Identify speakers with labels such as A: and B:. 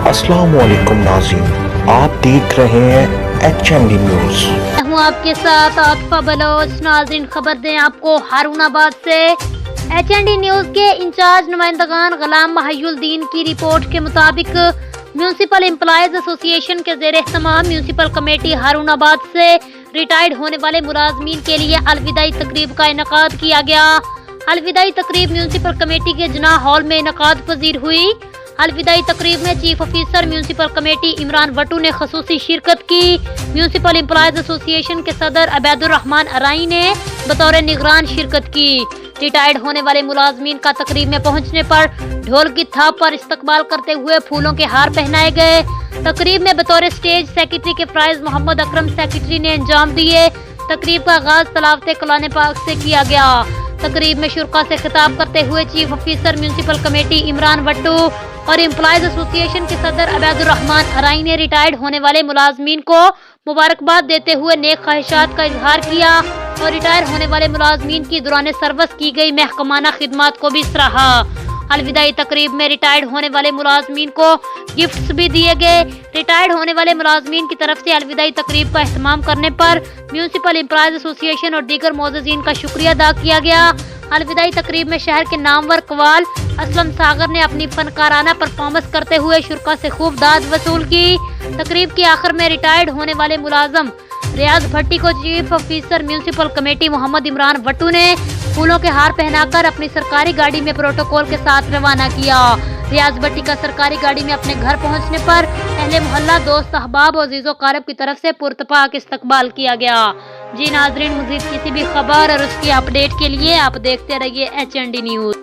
A: अस्सलाम वालेकुम नाज़रीन, आप देख रहे हैं HND न्यूज़।
B: मैं हूँ आपके साथ आतिफा बलोच। नाज़रीन, खबर दें आपको हारूनाबाद से। HND न्यूज़ के इंचार्ज नुमाइंदगान गुलाम महिउद्दीन की रिपोर्ट के मुताबिक म्यूनसिपल एम्प्लॉयज एसोसिएशन के ज़ेर एहतमाम म्यूनसिपल कमेटी हारूनाबाद से रिटायर्ड होने वाले मुलाजमीन के लिए अलविदाई तकरीब का इनकाद किया गया। अलविदाई तकरीब म्यूनसिपल कमेटी के जना हॉल में इनकाद पजीर हुई। अलविदाई तकरीब में chief officer municipal committee Imran Wattoo ने खसूसी शिरकत की। म्यूनसिपल एम्प्लॉयज एसोसिएशन के सदर अबैदुर रहमान अराई ने बतौर निगरान शिरकत की। रिटायर्ड होने वाले मुलाजमीन का तकरीब में पहुंचने पर ढोल की थाप पर इस्तकबाल करते हुए फूलों के हार पहनाए गए। तकरीब में बतौर स्टेज सेक्रेटरी के प्राइज मोहम्मद अकरम सेक्रेटरी ने अंजाम दिए। तकरीब का आगाज तलावत कुरान पाक से किया गया। तकरीब में शुरका से खिताब करते हुए chief officer municipal committee Imran Wattoo और एम्प्लॉयज एसोसिएशन के सदर अबैदुर रहमान अराई ने रिटायर्ड होने वाले मुलाजमीन को मुबारकबाद देते हुए नेक ख्वाहिशात का इजहार किया और रिटायर होने वाले मुलाजमीन की दौरान सर्विस की गई महकमाना खिदमत को भी सराहा। अलविदाई तकरीब में रिटायर्ड होने वाले मुलाजमीन को गिफ्ट्स भी दिए गए। रिटायर्ड होने वाले मुलाजमीन की तरफ से अलविदाई तकरीब का एहतमाम करने पर म्यूनसिपल एम्प्लॉयज एसोसिएशन और दीगर मोअज़्ज़िज़ीन का शुक्रिया अदा किया गया। अलविदाई तकरीब में शहर के नामवर कवाल असलम सागर ने अपनी फनकाराना परफॉर्मेंस करते हुए शुरका से खूब दाद वसूल की। तकरीब के आखिर में रिटायर्ड होने वाले मुलाजम रियाज भट्टी को chief officer municipal committee Mohammad Imran Wattoo ने फूलों के हार पहनाकर अपनी सरकारी गाड़ी में प्रोटोकॉल के साथ रवाना किया। रियाज भट्टी का सरकारी गाड़ी में अपने घर पहुंचने पर अहले मोहल्ला, दोस्त, अहबाब और अज़ीज़ो कारब की तरफ से पुरतपाक इस्तकबाल किया गया। जी नाज़रीन, मज़ीद किसी भी खबर और उसकी अपडेट के लिए आप देखते रहिए HND न्यूज़।